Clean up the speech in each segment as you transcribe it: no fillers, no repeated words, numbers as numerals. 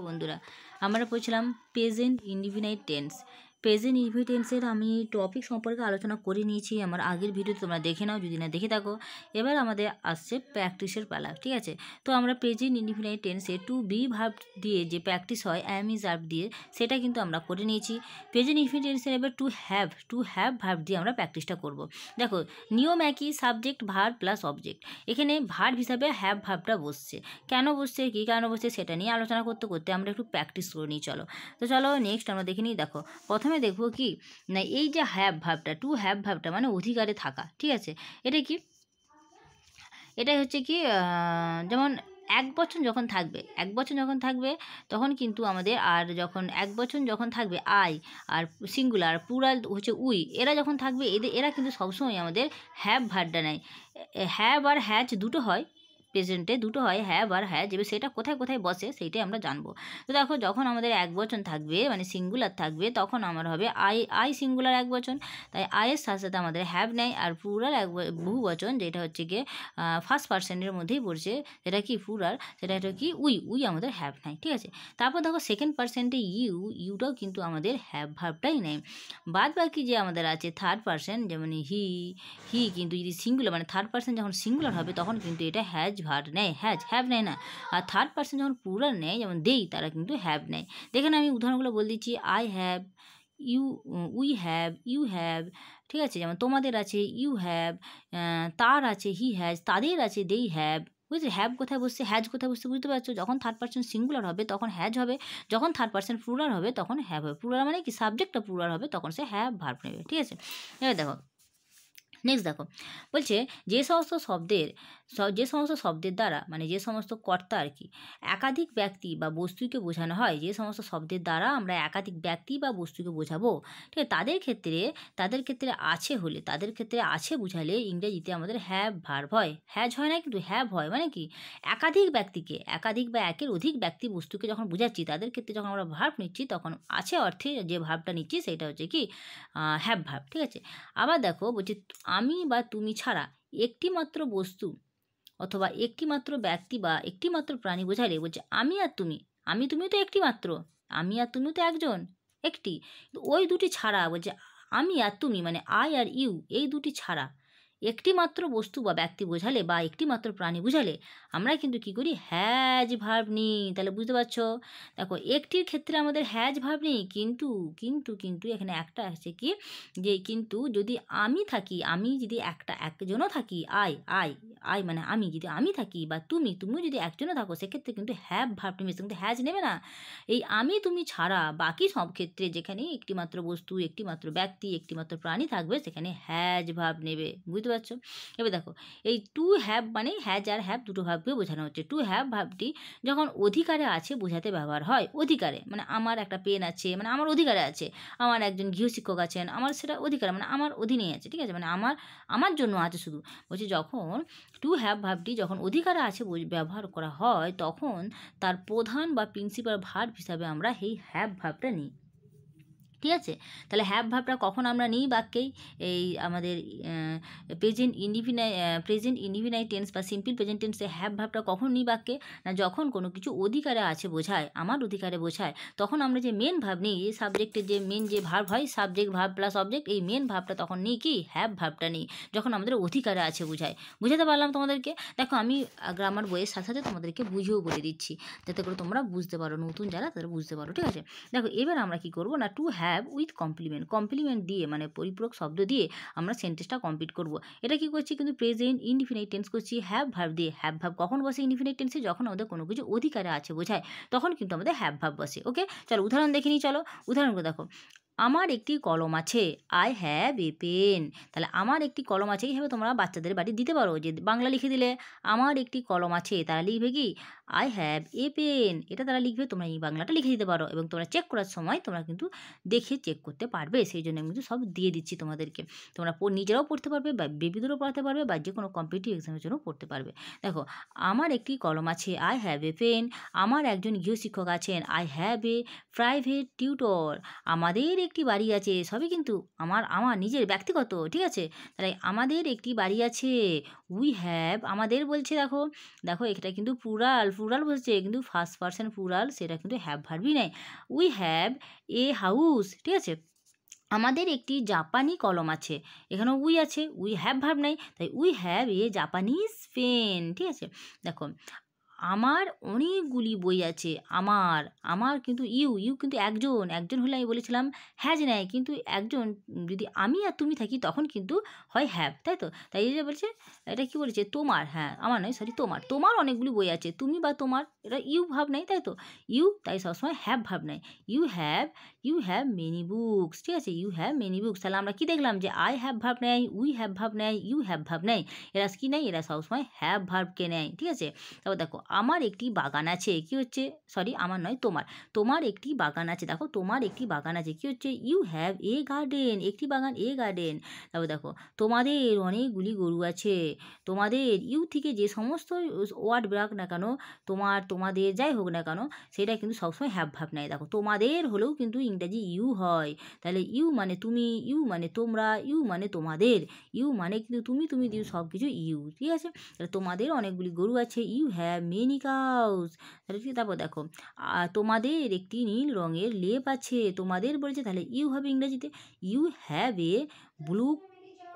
বন্ধুরা আমরা পড়ছিলাম present indefinite tense. Present indefinite টেন্সের আমি টপিক সম্পর্কে আলোচনা করে নিয়েছি আমার আগের ভিডিওতে, তোমরা দেখে নাও যদি না দেখে থাকো। এবার আমাদের আসছে প্র্যাকটিসের পালা, ঠিক আছে? তো আমরা প্রেজেন্ট ইনডিফিনাইট টেন্সে টু বি ভার্ব দিয়ে যে প্র্যাকটিস হয় অ্যাম ইজ ভার্ব দিয়ে, সেটা কিন্তু আমরা করে নিয়েছি। প্রেজেন্ট ইনডিফিনাইট টেন্সের এবার টু হ্যাভ ভার্ব দিয়ে আমরা প্র্যাকটিসটা করব। দেখো নিয়ম একই, সাবজেক্ট ভার্ব প্লাস অবজেক্ট। এখানে ভার্ব হিসাবে হ্যাভ ভার্বটা বসছে। কেন বসছে, কী কারণে বসছে, সেটা নিয়ে আলোচনা করতে করতে আমরা একটু প্র্যাকটিস করে নিই। চলো তো চলো নেক্সট আমরা দেখে নিই। দেখো প্রথমে দেখবো কি না, এই যে হ্যাভ ভার্বটা, টু হ্যাভ ভার্বটা মানে অধিকারে থাকা, ঠিক আছে? এটা কি, এটাই হচ্ছে কি যেমন এক বছর যখন থাকবে তখন কিন্তু আমাদের, আর যখন এক বছর যখন থাকবে আই, আর সিঙ্গুলার প্লুরাল হচ্ছে উই, এরা যখন থাকবে এরা কিন্তু সবসময় আমাদের হ্যাভ ভার্বটা নেয়। হ্যাভ আর হ্যাজ দুটো হয়, প্রেজেন্টে দুটো হয়, হ্যাভ আর হ্যাজ। এবার সেটা কোথায় কোথায় বসে সেইটাই আমরা জানবো। তো দেখো যখন আমাদের এক বচন থাকবে মানে সিঙ্গুলার থাকবে, তখন আমার হবে আই সিঙ্গুলার এক বচন, তাই আয়ের সাথে সাথে আমাদের হ্যাভ নেয়। আর প্লুরাল বহু বচন যেটা হচ্ছে গিয়ে ফার্স্ট পার্সনের মধ্যেই পড়ছে, সেটা কি প্লুরাল, সেটা হচ্ছে কি উই আমাদের হ্যাভ নেয়, ঠিক আছে? তারপর দেখো সেকেন্ড পার্সেন্টে ইউটাও কিন্তু আমাদের হ্যাভ ভার্বটাই নেয়। বাদ বাকি যে আমাদের আছে থার্ড পার্সন, যেমন হি কিন্তু যদি সিঙ্গুলার মানে থার্ড পার্সন যখন সিঙ্গুলার হবে তখন কিন্তু এটা হ্যাভ নেয় না। আর থার্ড পার্সন যখন প্লুরাল নেয়, যেমন দেই, তারা কিন্তু হ্যাভ নেয়। দেখেন আমি উদাহরণগুলো বলে দিচ্ছি। I have, we have, you have, ঠিক আছে? যেমন তোমাদের আছে ইউ হ্যাভ, তার আছে হি হ্যাজ, তাদের আছে দেই হ্যাভ। বুঝলি হ্যাভ কোথায় বসছে, হ্যাজ কোথায় বসছে, বুঝতে পারছো? যখন থার্ড পার্সন সিঙ্গুলার হবে তখন হ্যাজ হবে, যখন থার্ড পার্সন প্লুরাল হবে তখন হ্যাভ হবে। প্লুরাল মানে কি, সাবজেক্টটা প্লুরাল হবে তখন সে হ্যাভ ভার্ব নেবে, ঠিক আছে? এবার দেখো নেক্সট দেখো বলছে যে সমস্ত শব্দের দ্বারা মানে যে সমস্ত কর্তা আর কি একাধিক ব্যক্তি বা বস্তুকে বোঝানো হয়, যে সমস্ত শব্দের দ্বারা আমরা একাধিক ব্যক্তি বা বস্তুকে বোঝাবো, ঠিক আছে? তাদের ক্ষেত্রে আছে বোঝালে ইংরেজিতে আমাদের হ্যাভ ভার্ব হয়, হ্যাজ হয় না, কিন্তু হ্যাভ হয়। মানে কি, একাধিক ব্যক্তিকে, একাধিক বা একের অধিক ব্যক্তি বস্তুকে যখন বোঝাচ্ছি, তাদের ক্ষেত্রে যখন আমরা ভার্ব নিচ্ছি তখন আছে অর্থে যে ভার্বটা নিচ্ছি সেটা হচ্ছে কি হ্যাভ ভার্ব, ঠিক আছে? আবার দেখো বলছি আমি বা তুমি ছাড়া একটিমাত্র বস্তু অথবা একটিমাত্র ব্যক্তি বা একটিমাত্র প্রাণী বোঝালে বলছে আমি তুমিও তো একটিমাত্র, আমি আর তুমিও তো একটি, ওই দুটি ছাড়া বলছে আমি আর তুমি মানে আই আর ইউ, এই দুটি ছাড়া একটিমাত্র বস্তু বা ব্যক্তি বোঝালে বা একটিমাত্র প্রাণী বোঝালে আমরা কিন্তু কী করি, হ্যাজ ভার্ব নিই। তাহলে বুঝতে পারছো? দেখো একটির ক্ষেত্রে আমাদের হ্যাজ ভার্ব নেই, কিন্তু কিন্তু কিন্তু এখানে একটা আছে কি, যে কিন্তু যদি আমি থাকি, আমি যদি একজনও থাকি, আই মানে আমি, যদি আমি থাকি বা তুমিও যদি একজনও থাকো, সেক্ষেত্রে কিন্তু হ্যাভ ভার্ব নেবে, কিন্তু হ্যাজ নেবে না। এই আমি তুমি ছাড়া বাকি সব ক্ষেত্রে যেখানে একটিমাত্র বস্তু, একটিমাত্র ব্যক্তি, একটিমাত্র প্রাণী থাকবে সেখানে হ্যাজ ভার্ব নেবে, বুঝতে পারছো? এবার দেখো এই টু হ্যাভ মানে হ্যাজ আর হ্যাভ দুটো ভাবকে বোঝানো হচ্ছে। টু হ্যাভ ভার্বটি যখন অধিকারে আছে বোঝাতে ব্যবহার হয়। অধিকারে মানে আমার একটা পেন আছে, মানে আমার অধিকারে আছে, আমার একজন গৃহশিক্ষক আছেন, আমার সেটা অধিকার মানে আমার অধীনেই আছে, ঠিক আছে? মানে আমার জন্য আছে শুধু। বলছি যখন টু হ্যাভ ভার্বটি যখন অধিকারে আছে ব্যবহার করা হয়, তখন তার প্রধান বা প্রিন্সিপাল ভার্ব হিসাবে আমরা এই হ্যাভ ভার্বটা নিই, ঠিক আছে? তাহলে হ্যাভ ভার্বটা কখন আমরা নিই বাক্যেই, এই আমাদের প্রেজেন্ট ইনডিফিনাইট টেন্স বা সিম্পল প্রেজেন্ট টেন্সে হ্যাভ ভার্বটা কখন নিই বাক্যে, না যখন কোনো কিছু অধিকারে আছে বোঝায়, আমার অধিকারে বোঝায়, তখন আমরা যে মেন ভার্ব নিই, এই সাবজেক্টের যে মেন যে ভার্ব হয়, সাবজেক্ট ভার্ব প্লাস অবজেক্ট, এই মেন ভার্বটা তখন নিই কি, হ্যাভ ভার্বটা নিই, যখন আমাদের অধিকারে আছে বোঝায়। বুঝাতে পারলাম তোমাদেরকে? দেখো আমি গ্রামার বইয়ের সাথে সাথে তোমাদেরকে বুঝিয়েও বলে দিচ্ছি, যাতে করে তোমরা বুঝতে পারো, নতুন যারা তারা বুঝতে পারো, ঠিক আছে? দেখো এবার আমরা কি করব না, টু হ্যাভ উইথ কমপ্লিমেন্ট দিয়ে মানে পরিপূরক শব্দ দিয়ে আমরা সেন্টেন্সটা কমপ্লিট করব। এটা কি করছি, কিন্তু প্রেজেন্ট ইনডিফিনাইট টেন্স করছি হ্যাভ ভার্ব দিয়ে। হ্যাভ ভার্ব কখন বসে ইনডিফিনাইট টেন্সে, যখন আমাদের কোনো কিছু অধিকারে আছে বোঝায়, তখন কিন্তু আমাদের হ্যাভ ভার্ব বসে। ওকে, চলো উদাহরণ দেখে নিই। চলো উদাহরণগুলো দেখো। আমার একটি কলম আছে, আই হ্যাভ এ পেন। তাহলে আমার একটি কলম আছে, এইভাবে তোমরা বাচ্চাদের বাড়ি দিতে পারো, যে বাংলা লিখে দিলে আমার একটি কলম আছে, তারা লিখবে কি, আই হ্যাভ এ পেন, এটা তারা লিখবে, তোমরা এই বাংলাটা লিখে দিতে পারো, এবং তোমরা চেক করার সময় তোমরা কিন্তু দেখে চেক করতে পারবে। সেই জন্য আমি কিন্তু সব দিয়ে দিচ্ছি তোমাদেরকে, তোমরা নিজেরাও পড়তে পারবে বা বেবিদেরও পড়াতে পারবে বা যে কোনো কম্পিটিটিভ এক্সামের জন্য পড়তে পারবে। দেখো আমার একটি কলম আছে, আই হ্যাভ এ পেন। আমার একজন গৃহশিক্ষক আছেন, I have a private tutor. আমাদের একটি বাড়ি আছে, সবই কিন্তু আমার নিজের ব্যক্তিগত, ঠিক আছে? তাহলে আমাদের একটি বাড়ি আছে, উই হ্যাভ, আমাদের বলছে, দেখো এটা কিন্তু প্লুরাল বসেছে, কিন্তু ফার্স্ট পারসন প্লুরাল সেটা কিন্তু হ্যাভ ভার্বই নেয়। উই হ্যাভ এ হাউস, ঠিক আছে, আমাদের একটি জাপানি কলম আছে, এখানেও উই আছে, উই হ্যাভ ভার্ব নেই, তাই we have a Japanese pen, ঠিক আছে। দেখো আমার অনেকগুলি বই আছে, আমার কিন্তু ইউ কিন্তু একজন হলে আমি বলেছিলাম হ্যাজ নেয়, কিন্তু একজন যদি আমি আর তুমি থাকি তখন কিন্তু হয় হ্যাভ, তাই তো। তাই এই যে বলছে এটা কি বলেছে তোমার, হ্যাঁ আমার নয় সরি তোমার অনেকগুলি বই আছে, তুমি বা তোমার এটা ইউ ভাব নেই, তাই তো ইউ, তাই সবসময় হ্যাভ ভাব নেই। ইউ হ্যাভ মেনি বুকস, ঠিক আছে, ইউ হ্যাভ মেনি বুকস। তাহলে আমরা কি দেখলাম যে আই হ্যাভ ভাব নেয়, উই হ্যাভ ভাব নেয়, ইউ হ্যাভ ভাব নেয়, এরা কি নেয়, এরা সবসময় হ্যাভ ভার্বকে নেয়, ঠিক আছে। তারপর দেখো আমার একটি বাগান আছে, কি হচ্ছে সরি আমার নয় তোমার একটি বাগান আছে, দেখো তোমার একটি বাগান আছে, কি হচ্ছে ইউ হ্যাভ এ গার্ডেন, একটি বাগান এ গার্ডেন। তারপর দেখো তোমাদের অনেকগুলি গরু আছে, তোমাদের ইউ থেকে যে সমস্ত ওয়ার্ড বেরাক না কেন, তোমাদের যাই হোক না কেন সেটা কিন্তু সবসময় হ্যাভ ভাব নেয়। দেখো তোমাদের হলেও কিন্তু ইংরাজি ইউ হয়, তাহলে ইউ মানে তুমি, ইউ মানে তোমরা, ইউ মানে তোমাদের, ইউ মানে কিন্তু তুমি দিও সব কিছু ইউ, ঠিক আছে। তাহলে তোমাদের অনেকগুলি গরু আছে, ইউ হ্যাভ মেনি কাউস। তাহলে ঠিক, তারপর দেখো তোমাদের একটি নীল রঙের লেপ আছে, তোমাদের বলেছে, তাহলে ইউ হবে ইংরেজিতে you have a blue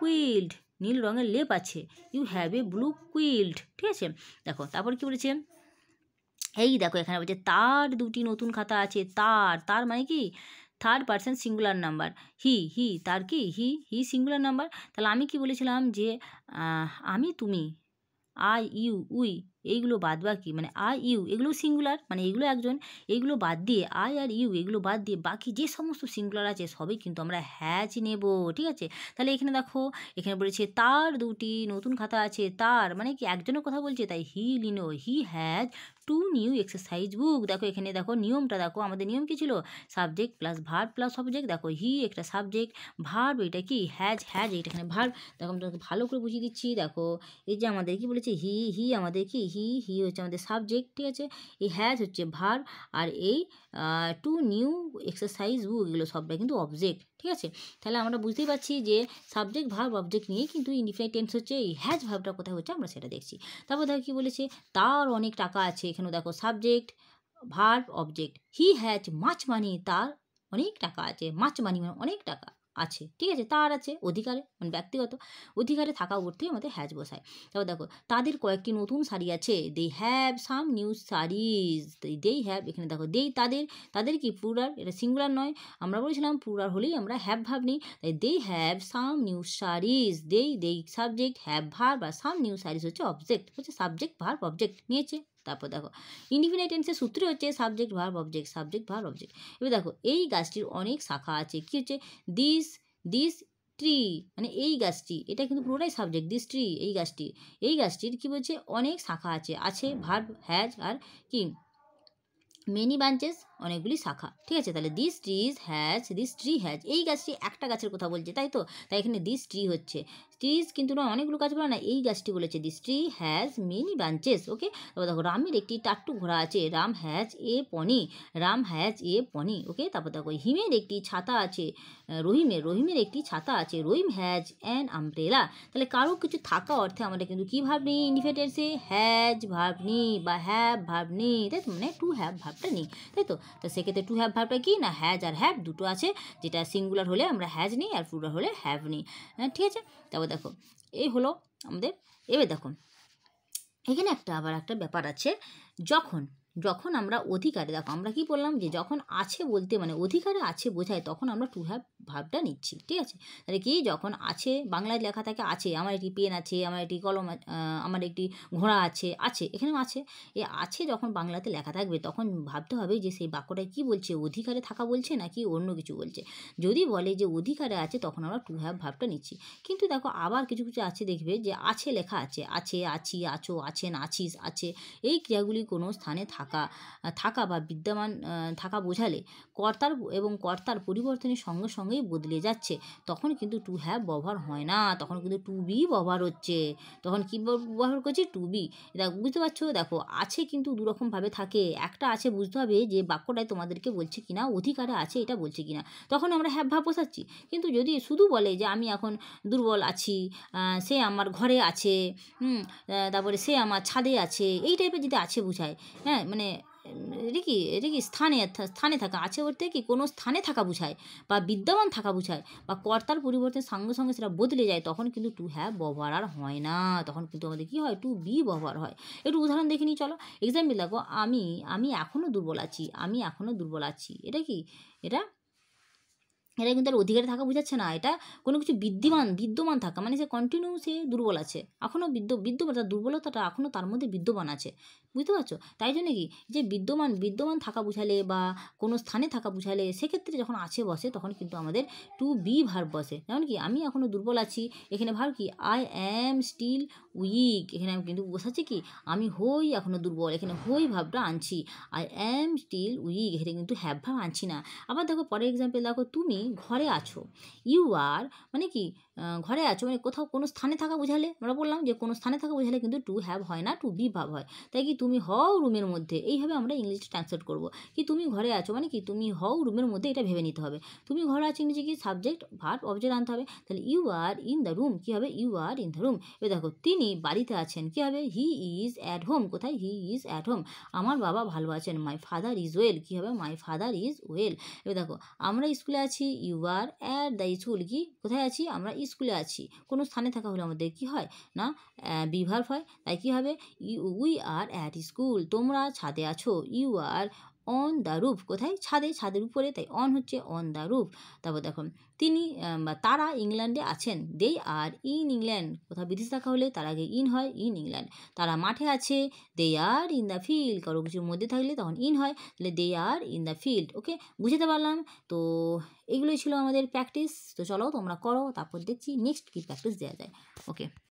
quilt, নীল রঙের লেপ আছে, you have a blue quilt, ঠিক আছে। দেখো তারপর কি বলেছে, এই দেখো এখানে বলছে তার দুটি নতুন খাতা আছে, তার মানে কি থার্ড পারসন সিঙ্গুলার নাম্বার, হি তার কি হি সিঙ্গুলার নাম্বার। তাহলে আমি কি বলেছিলাম যে আমি তুমি আই ইউ উই এইগুলো বাদ বাকি মানে আই ইউ এগুলো সিঙ্গুলার মানে এগুলো একজন, এইগুলো বাদ দিয়ে আই আর ইউ এগুলো বাদ দিয়ে বাকি যে সমস্ত সিঙ্গুলার আছে সবই কিন্তু আমরা হ্যাজ নেব, ঠিক আছে। তাহলে এখানে দেখো এখানে বলেছে তার দুটি নতুন খাতা আছে, তার মানে কি একজনের কথা বলছে, তাই he has to new exercise বুক। দেখো এখানে দেখো নিয়মটা দেখো, আমাদের নিয়ম কী ছিল, subject plus verb plus object. দেখো হি একটা সাবজেক্ট, ভার্ব এটা কি হ্যাজ এইটা এখানে ভার্ব। দেখো আমি তোমাকে ভালো করে বুঝিয়ে দিচ্ছি, দেখো এই যে আমাদের কি বলেছে হি আমাদের কি হি হচ্ছে আমাদের সাবজেক্ট, ঠিক আছে, এই হ্যাজ হচ্ছে ভার্ব, আর এই টু নিউ এক্সারসাইজ বুক এগুলো সবটাই কিন্তু অবজেক্ট, ঠিক আছে। তাহলে আমরা বুঝতেই পারছি যে সাবজেক্ট ভার্ব অবজেক্ট নিয়ে কিন্তু ইনডিফিনাইট টেন্স হচ্ছে, এই হ্যাজ ভার্বটা কোথায় হচ্ছে আমরা সেটা দেখছি। তারপর দেখো কী বলেছে, তার অনেক টাকা আছে, এখানেও দেখো subject verb object, he has much money, তার অনেক টাকা আছে, মাচ মানি মানে অনেক টাকা আছে, ঠিক আছে, তার আছে অধিকারে মানে ব্যক্তিগত অধিকারে থাকা অর্থেই আমাদের হ্যাজ বসায়। তারপর দেখো তাদের কয়েকটি নতুন শাড়ি আছে, they have some new saris, they have এখানে দেখো তাদের কি প্লুরাল, এটা সিঙ্গুলার নয়, আমরা বলেছিলাম প্লুরাল হলেই আমরা হ্যাভ ভাব নিই, তাই they have some new saris, they subject, have verb আর সাম নিউ শাড়িজ হচ্ছে অবজেক্ট, হচ্ছে সাবজেক্ট ভার্ব অবজেক্ট নিয়েছে। তারপর দেখো ইনডিফিনাইট টেন্সের সূত্রই হচ্ছে সাবজেক্ট ভার্ব অবজেক্ট, এবার দেখো এই গাছটির অনেক শাখা আছে, কি হচ্ছে দিস ট্রি মানে এই গাছটি, এটা কিন্তু পুরোটাই সাবজেক্ট, দিস ট্রি এই গাছটির কি বলছে অনেক শাখা আছে ভার্ব হ্যাজ, আর কি মেনি ব্রাঞ্চেস অনেকগুলি শাখা, ঠিক আছে। তাহলে দিস ট্রি হ্যাজ এই গাছটি একটা গাছের কথা বলছে, তাই তো, তাই এখানে দিস ট্রি হচ্ছে ট্রিজ কিন্তু না অনেকগুলো গাছ বলে না, এই গাছটি বলেছে this tree has many branches, okay. তারপর দেখো রামের একটি টাট্টু ঘোড়া আছে, রাম হ্যাজ এ পনি, ওকে। তারপর দেখো হিমের একটি ছাতা আছে, রহিমের একটি ছাতা আছে, রহিম হ্যাজ অ্যান আমব্রেলা। তাহলে কারো কিছু থাকা অর্থে আমরা কিন্তু কী ভাব নিই ইনডিফিনিটেন্সে হ্যাজ ভার্ব নিই বা হ্যাভ ভার্ব নিই, তাই তো, মানে টু হ্যাভ ভার্বটা নিই, তাই তো। তো সেক্ষেত্রে টু হ্যাভ ভার্বটা কি না হ্যাজ আর হ্যাভ দুটো আছে, যেটা সিঙ্গুলার হলে আমরা হ্যাজ নিই আর প্লুরাল হলে হ্যাভ নিই, হ্যাঁ ঠিক আছে। তারপর দেখো এই হলো আমাদের, এবার দেখো এখানে আবার একটা ব্যাপার আছে, যখন আমরা অধিকারে, দেখো আমরা কি বললাম যে যখন আছে বলতে মানে অধিকারে আছে বোঝায় তখন আমরা টু হ্যাভ ভার্বটা নিচ্ছি, ঠিক আছে। তাহলে কি যখন আছে বাংলায় লেখা থাকে আছে, আমার একটি পেন আছে, আমার একটি কলম আমার একটি ঘোড়া আছে এখানেও আছে, এ আছে যখন বাংলাতে লেখা থাকবে তখন ভাবতে হবে যে সেই বাক্যটায় কি বলছে, অধিকারে থাকা বলছে নাকি অন্য কিছু বলছে। যদি বলে যে অধিকারে আছে তখন আমরা টু হ্যাভ ভার্বটা নিচ্ছি, কিন্তু দেখো আবার কিছু আছে দেখবে যে আছে লেখা আছে আছি আছো আছেন আছিস আছে, এই ক্রিয়াগুলি কোনো স্থানে থাকা বা বিদ্যমান থাকা বোঝালে কর্তার পরিবর্তনের সঙ্গে সঙ্গেই বদলে যাচ্ছে, তখন কিন্তু টু হ্যাভ ব্যবহার হয় না, তখন কিন্তু টু বি ব্যবহার হচ্ছে। তখন কী ব্যবহার করছি? To be. দেখো, বুঝতে পারছো? দেখো, আছে কিন্তু দুরকমভাবে থাকে। একটা আছে, বুঝতে হবে যে বাক্যটায় তোমাদেরকে বলছে কিনা, অধিকারে আছে এটা বলছে কিনা, তখন আমরা হ্যাভ ভাব বসাচ্ছি। কিন্তু যদি শুধু বলে যে আমি এখন দুর্বল আছি, সে আমার ঘরে আছে, তারপরে সে আমার ছাদে আছে, এই টাইপের যদি আছে বুঝায়, হ্যাঁ, মানে এটা কি স্থানে থাকা, আছে বলতে কি কোনো স্থানে থাকা বুঝায়, বা বিদ্যমান থাকা বুঝায়, বা কর্তার পরিবর্তে সঙ্গে সঙ্গে সেটা বদলে যায়, তখন কিন্তু টু হ্যাভ ব্যবহার আর হয় না, তখন কিন্তু আমাদের কী হয়? টু বি ব্যবহার হয়। একটু উদাহরণ দেখে নিই, চলো। এক্সাম্পল দেখো, আমি এখনও দুর্বল আছি, আমি এখনও দুর্বল আছি, এটা কি? এটা এটা কিন্তু আর অধিকারে থাকা বোঝাচ্ছে না, এটা কোনো কিছু বিদ্যমান থাকা, মানে সে কন্টিনিউ সে দুর্বল আছে, এখনও বিদ্যমান, তার দুর্বলতাটা এখনও তার মধ্যে বিদ্যমান আছে, বুঝতে পারছো? তাই জন্য কি যে বিদ্যমান থাকা বুঝালে বা কোনো স্থানে থাকা বুঝালে, সেক্ষেত্রে যখন আছে বসে তখন কিন্তু আমাদের টু বি ভার্ব বসে। যেমন কি আমি এখনও দুর্বল আছি, এখানে ভার্ব কি? আই অ্যাম স্টিল উইক, এখানে আমি কিন্তু বসাচ্ছি কি? আমি হই এখনও দুর্বল, এখানে হই ভাবটা আনছি, আই অ্যাম স্টিল উইক, এখানে কিন্তু হ্যাভ ভাব আনছি না। আবার দেখো পরের এক্সাম্পল, দেখো তুমি ঘরে আছো, ইউ আর, মানে কি ঘরে আছো মানে কোথাও কোনো স্থানে থাকা বোঝালে, আমরা বললাম যে কোনো স্থানে থাকা বোঝালে কিন্তু টু হ্যাভ হয় না, টু বি ভাব হয়। তাই কি তুমি হও রুমের মধ্যে, এইভাবে আমরা ইংলিশে ট্রান্সলেট করবো। কি তুমি ঘরে আছো মানে কি তুমি হও রুমের মধ্যে, এটা ভেবে নিতে হবে। তুমি ঘরে আছো ইংরেজি কি? সাবজেক্ট ভার্ব অবজেক্ট আনতে হবে। তাহলে you are in the room, কী হবে? You are in the room. এবার দেখো তিনি বাড়িতে আছেন, কী হবে? হি ইজ অ্যাট হোম, কোথায়? He is at home. আমার বাবা ভালো আছেন, মাই ফাদার ইজ ওয়েল, কী হবে? My father is well. এবার দেখো আমরা স্কুলে আছি, you are at the school, কি কোথায় আছি? আমরা স্কুলে আছি। কোনো স্থানে থাকা হলে আমাদের কি হয় না? বি ভার্ব হয়। তাই কী হবে? উই আর অ্যাট স্কুল, তোমরা ছাদে আছো, you are on the roof, কোথায়? ছাদে, ছাদের উপরে, তাই অন হচ্ছে অন দ্য রুফ। তারপর দেখো তিনি বা তারা ইংল্যান্ডে আছেন, দে আর ইন ইংল্যান্ড, কোথাও বিদেশে থাকা হলে তার আগে ইন হয়, ইন ইংল্যান্ড। তারা মাঠে আছে, দে আর ইন দ্য ফিল্ড, কারো কিছুর মধ্যে থাকলে তখন ইন হয়, তাহলে দে আর ইন দ্য ফিল্ড। ওকে, বুঝতে পারলাম তো? এগুলোই ছিল আমাদের প্র্যাকটিস। তো চলো তোমরা করো, তারপর দেখছি নেক্সট কী প্র্যাকটিস দেওয়া যায়। ওকে।